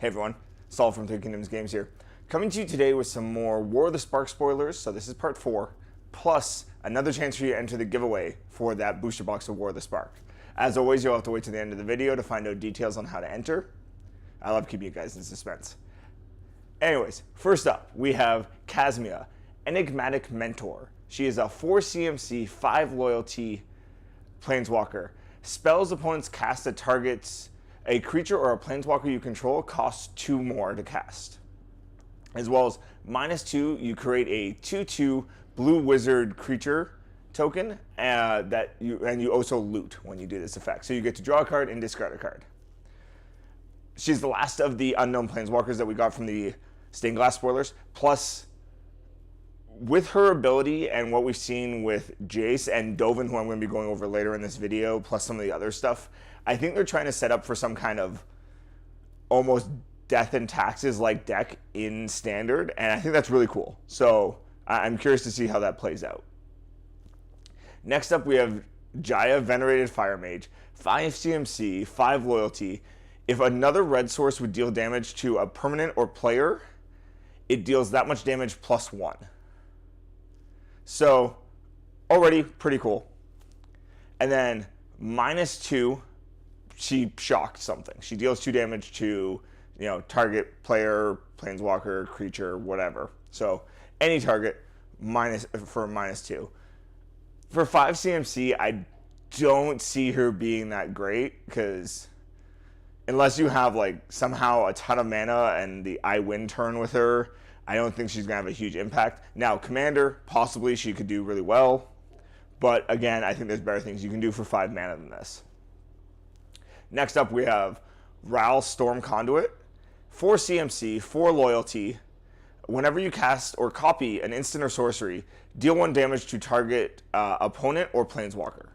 Hey everyone, Saul from Three Kingdoms Games here. Coming to you today with some more War of the Spark spoilers, so this is part 4, plus another chance for you to enter the giveaway for that booster box of War of the Spark. As always, you'll have to wait to the end of the video to find out details on how to enter. I love keeping you guys in suspense. Anyways, first up, we have Kaznia, Enigmatic Mentor. She is a 4 CMC, 5 loyalty planeswalker. Spells opponents cast that targets a creature or a planeswalker you control costs 2 more to cast. As well as -2, you create a 2/2 blue wizard creature token and you also loot when you do this effect. So you get to draw a card and discard a card. She's the last of the unknown planeswalkers that we got from the stained glass spoilers. Plus, with her ability and what we've seen with Jace and Dovin, who I'm going to be going over later in this video, plus some of the other stuff, I think they're trying to set up for some kind of almost death and taxes like deck in standard, and I think that's really cool. So I'm curious to see how that plays out. Next up, we have Jaya, Venerated Fire Mage, 5 CMC, 5 loyalty. If another red source would deal damage to a permanent or player, it deals that much damage +1. So already pretty cool. And then -2, she shocked something. She deals 2 damage to, target player, planeswalker, creature, whatever. So any target for -2. For 5 CMC, I don't see her being that great, because unless you have somehow a ton of mana and the I win turn with her, I don't think she's going to have a huge impact. Now, Commander, possibly she could do really well. But again, I think there's better things you can do for 5 mana than this. Next up, we have Ral, Storm Conduit, 4 CMC, 4 loyalty. Whenever you cast or copy an instant or sorcery, deal 1 damage to target opponent or planeswalker.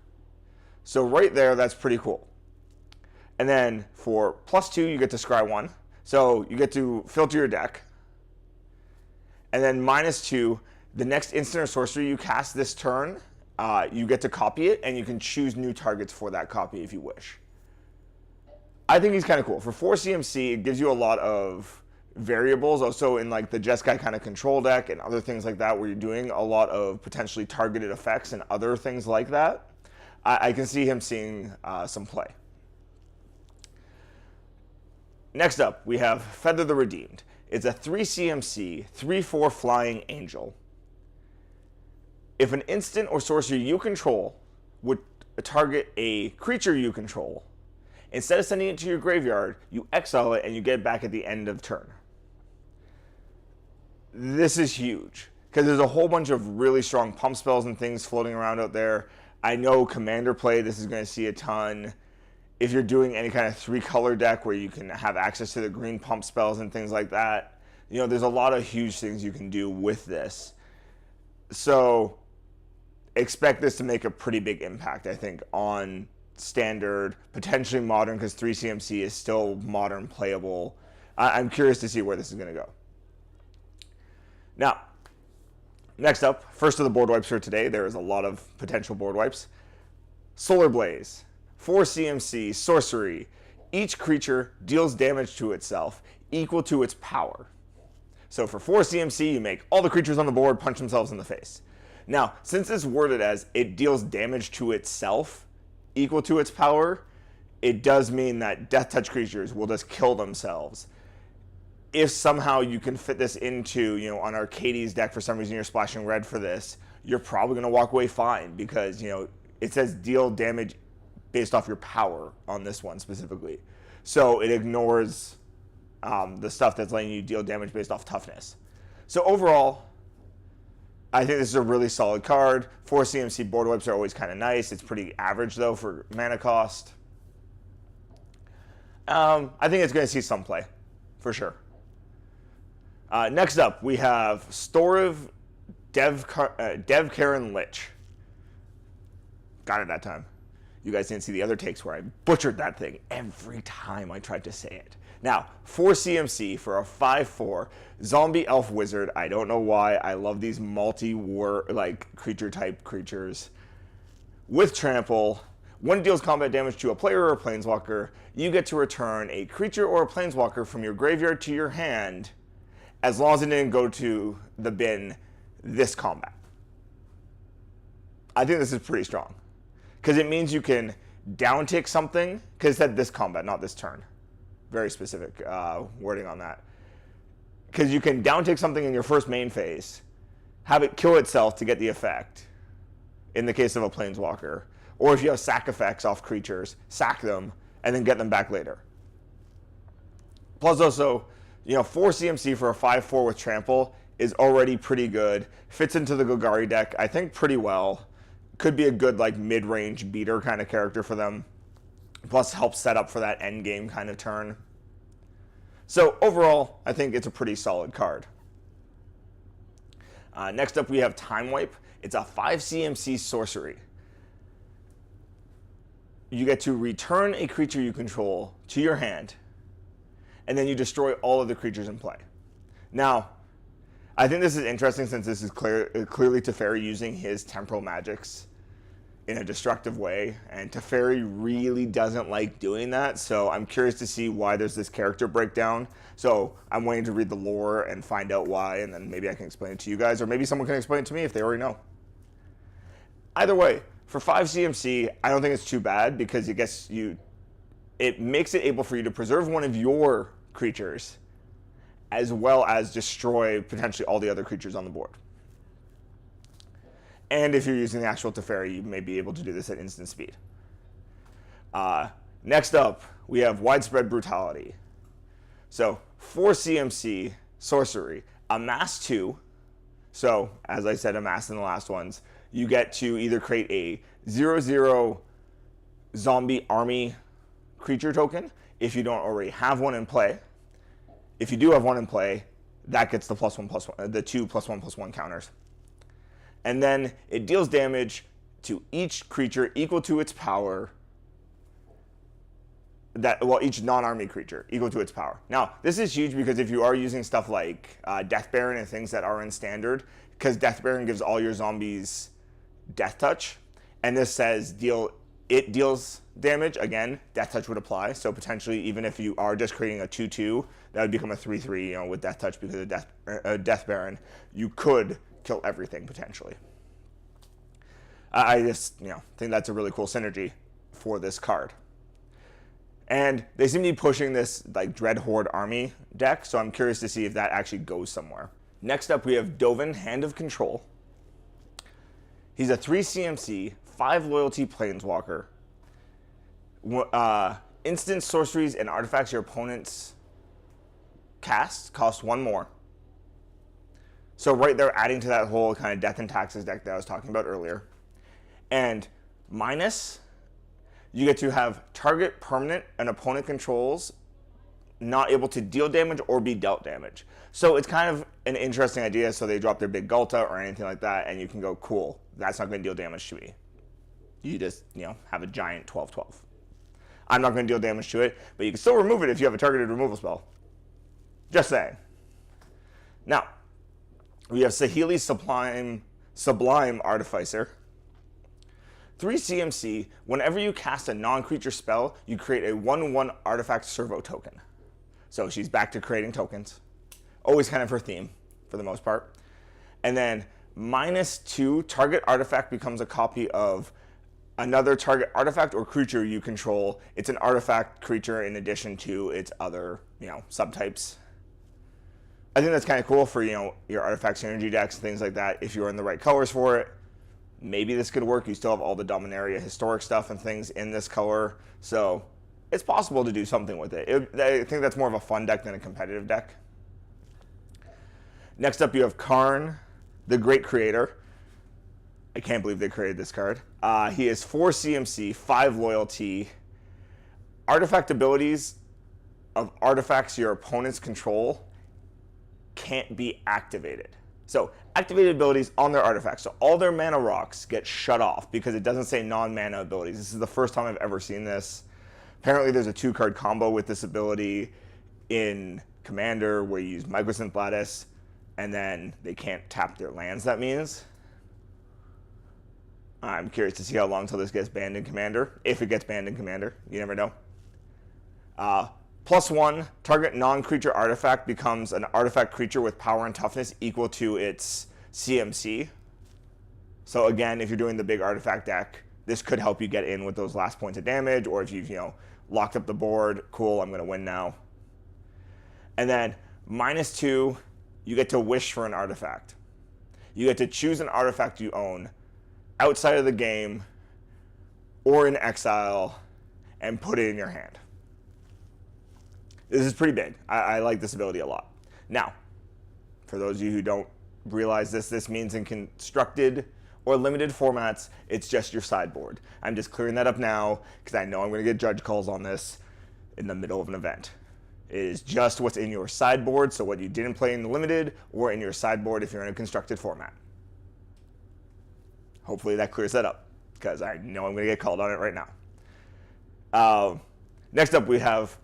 So right there, that's pretty cool. And then for +2, you get to scry 1. So you get to filter your deck. And then -2, the next instant or sorcery you cast this turn, you get to copy it, and you can choose new targets for that copy if you wish. I think he's kind of cool. For 4 CMC, it gives you a lot of variables, also in the Jeskai kind of control deck and other things like that, where you're doing a lot of potentially targeted effects and other things like that. I can see him seeing some play. Next up, we have Feather the Redeemed. It's a 3 CMC, 3/4 flying angel. If an instant or sorcery you control would target a creature you control, instead of sending it to your graveyard, you exile it and you get it back at the end of turn. This is huge, because there's a whole bunch of really strong pump spells and things floating around out there. I know Commander play, this is going to see a ton. If you're doing any kind of 3-color deck where you can have access to the green pump spells and things like that, there's a lot of huge things you can do with this. So expect this to make a pretty big impact, I think, on standard, potentially modern, because 3 CMC is still modern playable. I'm curious to see where this is going to go. Now, next up, first of the board wipes for today. There is a lot of potential board wipes. Solar Blaze, 4 CMC, sorcery. Each creature deals damage to itself equal to its power. So for 4 CMC, you make all the creatures on the board punch themselves in the face. Now, since it's worded as it deals damage to itself equal to its power, it does mean that death touch creatures will just kill themselves. If somehow you can fit this into, on Arcades deck, for some reason you're splashing red for this, you're probably going to walk away fine, because, it says deal damage based off your power on this one specifically. So it ignores the stuff that's letting you deal damage based off toughness. So overall, I think this is a really solid card. 4 CMC board wipes are always kind of nice. It's pretty average, though, for mana cost. I think it's going to see some play, for sure. Next up, we have Storiv Devkaren Lich. Got it that time. You guys didn't see the other takes where I butchered that thing every time I tried to say it. Now, 4 CMC for a 5/4 zombie elf wizard. I don't know why. I love these multi-war creature type creatures. With trample, When it deals combat damage to a player or a planeswalker, you get to return a creature or a planeswalker from your graveyard to your hand, as long as it didn't go to the bin this combat. I think this is pretty strong, because it means you can downtick something, because it said this combat, not this turn. Very specific wording on that. Because you can downtick something in your first main phase, have it kill itself to get the effect, in the case of a planeswalker. Or if you have sack effects off creatures, sack them, and then get them back later. Plus also, 4 CMC for a 5/4 with trample is already pretty good. Fits into the Golgari deck, I think, pretty well. Could be a good mid-range beater kind of character for them. Plus helps set up for that end game kind of turn. So overall, I think it's a pretty solid card. Next up we have Time Wipe. It's a 5 CMC sorcery. You get to return a creature you control to your hand, and then you destroy all of the creatures in play. Now, I think this is interesting since this is clearly Teferi using his temporal magics in a destructive way, and Teferi really doesn't like doing that, so I'm curious to see why there's this character breakdown. So I'm waiting to read the lore and find out why, and then maybe I can explain it to you guys, or maybe someone can explain it to me if they already know. Either way, for 5 CMC, I don't think it's too bad, because it makes it able for you to preserve one of your creatures, as well as destroy potentially all the other creatures on the board. And if you're using the actual Teferi, you may be able to do this at instant speed. Next up, we have Widespread Brutality. So 4 CMC sorcery, amass 2. So as I said, amass in the last ones. You get to either create a 0/0 zombie army creature token if you don't already have one in play. If you do have one in play, that gets the +1/+1, the 2 +1/+1 counters. And then it deals damage to each creature equal to its power. Each non-army creature equal to its power. Now, this is huge because if you are using stuff like Death Baron and things that are in standard, because Death Baron gives all your zombies Death Touch, and this says it deals damage, again, Death Touch would apply, so potentially even if you are just creating a 2/2, that would become a 3/3, with Death Touch because of Death Baron. You could kill everything, potentially. I just, think that's a really cool synergy for this card. And they seem to be pushing this Dread Horde army deck, so I'm curious to see if that actually goes somewhere. Next up, we have Dovin, Hand of Control. He's a 3 CMC, 5 loyalty planeswalker. Instant sorceries and artifacts your opponents cast cost 1 more. So right there, adding to that whole kind of Death and Taxes deck that I was talking about earlier. And minus, you get to have target permanent an opponent controls not able to deal damage or be dealt damage. So it's kind of an interesting idea. So they drop their big Gulta or anything like that, and you can go, cool, that's not going to deal damage to me. You just, have a giant 12/12. I'm not going to deal damage to it, but you can still remove it if you have a targeted removal spell. Just saying. Now, we have Saheeli's Sublime Artificer. 3 CMC, whenever you cast a non-creature spell, you create a 1/1 artifact servo token. So she's back to creating tokens. Always kind of her theme, for the most part. And then -2, target artifact becomes a copy of another target artifact or creature you control. It's an artifact creature in addition to its other, subtypes. I think that's kind of cool for, your artifact synergy decks and things like that. If you're in the right colors for it, maybe this could work. You still have all the Dominaria historic stuff and things in this color. So it's possible to do something with it. I think that's more of a fun deck than a competitive deck. Next up, you have Karn, the Great Creator. I can't believe they created this card. He is 4 CMC, 5 loyalty. Artifact abilities of artifacts your opponents control can't be activated. So activated abilities on their artifacts. So all their mana rocks get shut off because it doesn't say non-mana abilities. This is the first time I've ever seen this. Apparently there's a 2-card combo with this ability in Commander where you use Microsynth Lattice and then they can't tap their lands, that means. I'm curious to see how long until this gets banned in Commander. If it gets banned in Commander, you never know. +1, target non-creature artifact becomes an artifact creature with power and toughness equal to its CMC. So again, if you're doing the big artifact deck, this could help you get in with those last points of damage, or if you've, locked up the board, cool, I'm going to win now. And then -2, you get to wish for an artifact. You get to choose an artifact you own outside of the game or in exile and put it in your hand. This is pretty big. I like this ability a lot. Now, for those of you who don't realize this means in constructed or limited formats, it's just your sideboard. I'm just clearing that up now because I know I'm going to get judge calls on this in the middle of an event. It is just what's in your sideboard, so what you didn't play in the limited or in your sideboard if you're in a constructed format. Hopefully that clears that up because I know I'm going to get called on it right now. Next up we have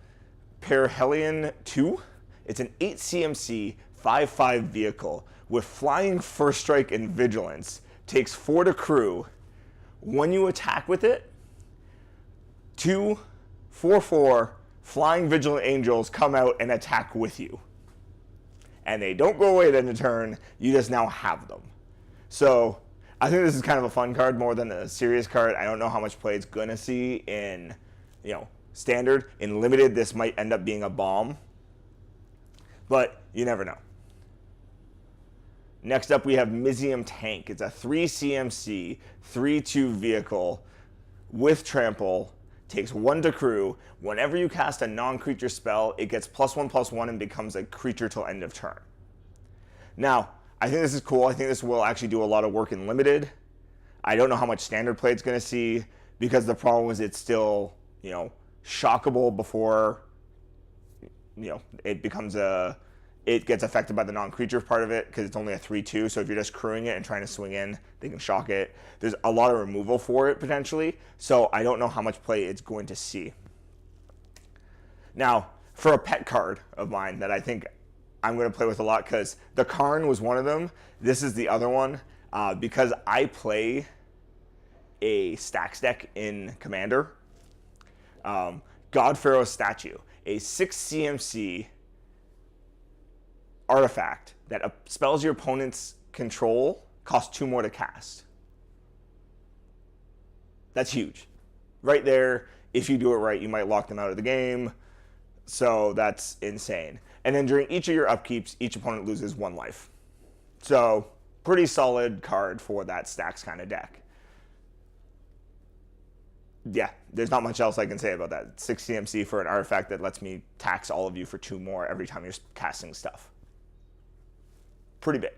Hellion 2. It's an 8 CMC 5/5 vehicle with flying, first strike, and vigilance. Takes 4 to crew. When you attack with it, 2 4/4 flying vigilant angels come out and attack with you. And they don't go away then in turn, you just now have them. So I think this is kind of a fun card more than a serious card. I don't know how much play it's gonna see in, standard. In limited, this might end up being a bomb, but you never know. Next up, we have MSiam Tank. It's a 3 CMC, 3/2 vehicle with trample, takes 1 to crew. Whenever you cast a non-creature spell, it gets +1/+1 and becomes a creature till end of turn. Now, I think this is cool. I think this will actually do a lot of work in limited. I don't know how much standard play it's going to see because the problem is it's still, shockable before, it becomes it gets affected by the non-creature part of it because it's only a 3/2. So if you're just crewing it and trying to swing in, they can shock it. There's a lot of removal for it potentially. So I don't know how much play it's going to see. Now, for a pet card of mine that I think I'm going to play with a lot because the Karn was one of them. This is the other one because I play a stacks deck in Commander. God Pharaoh's Statue, a 6 CMC artifact that spells your opponent's control, costs 2 more to cast. That's huge. Right there, if you do it right, you might lock them out of the game. So that's insane. And then during each of your upkeeps, each opponent loses 1 life. So pretty solid card for that stacks kind of deck. Yeah, there's not much else I can say about that. 6 CMC for an artifact that lets me tax all of you for 2 more every time you're casting stuff. Pretty big.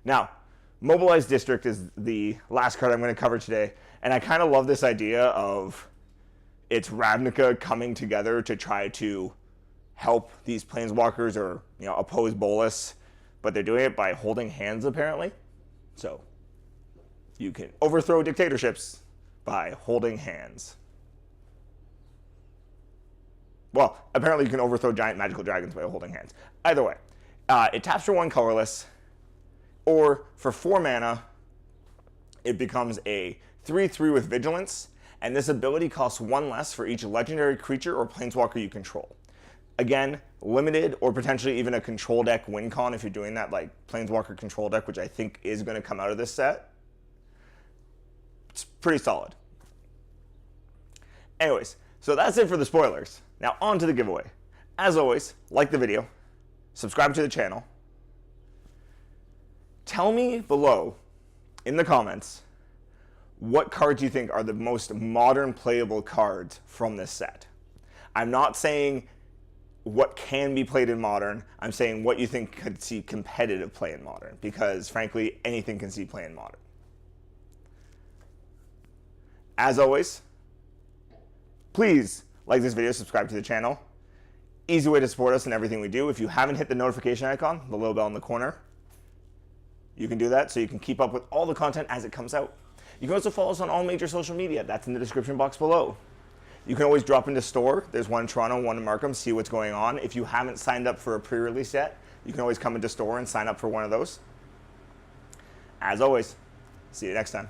Now, Mobilize District is the last card I'm going to cover today. And I kind of love this idea of it's Ravnica coming together to try to help these planeswalkers or oppose Bolas. But they're doing it by holding hands, apparently. So you can overthrow dictatorships by holding hands. Well, apparently you can overthrow giant magical dragons by holding hands. Either way, it taps for 1 colorless, or for 4 mana, it becomes a 3/3 with vigilance, and this ability costs 1 less for each legendary creature or planeswalker you control. Again, limited or potentially even a control deck win con if you're doing that, like planeswalker control deck, which I think is going to come out of this set. It's pretty solid. Anyways, so that's it for the spoilers. Now on to the giveaway. As always, like the video, subscribe to the channel. Tell me below in the comments what cards you think are the most modern playable cards from this set. I'm not saying what can be played in Modern. I'm saying what you think could see competitive play in Modern, because frankly, anything can see play in Modern. As always, please like this video, subscribe to the channel. Easy way to support us in everything we do. If you haven't hit the notification icon, the little bell in the corner, you can do that so you can keep up with all the content as it comes out. You can also follow us on all major social media. That's in the description box below. You can always drop into store. There's one in Toronto, one in Markham, see what's going on. If you haven't signed up for a pre-release yet, you can always come into store and sign up for one of those. As always, see you next time.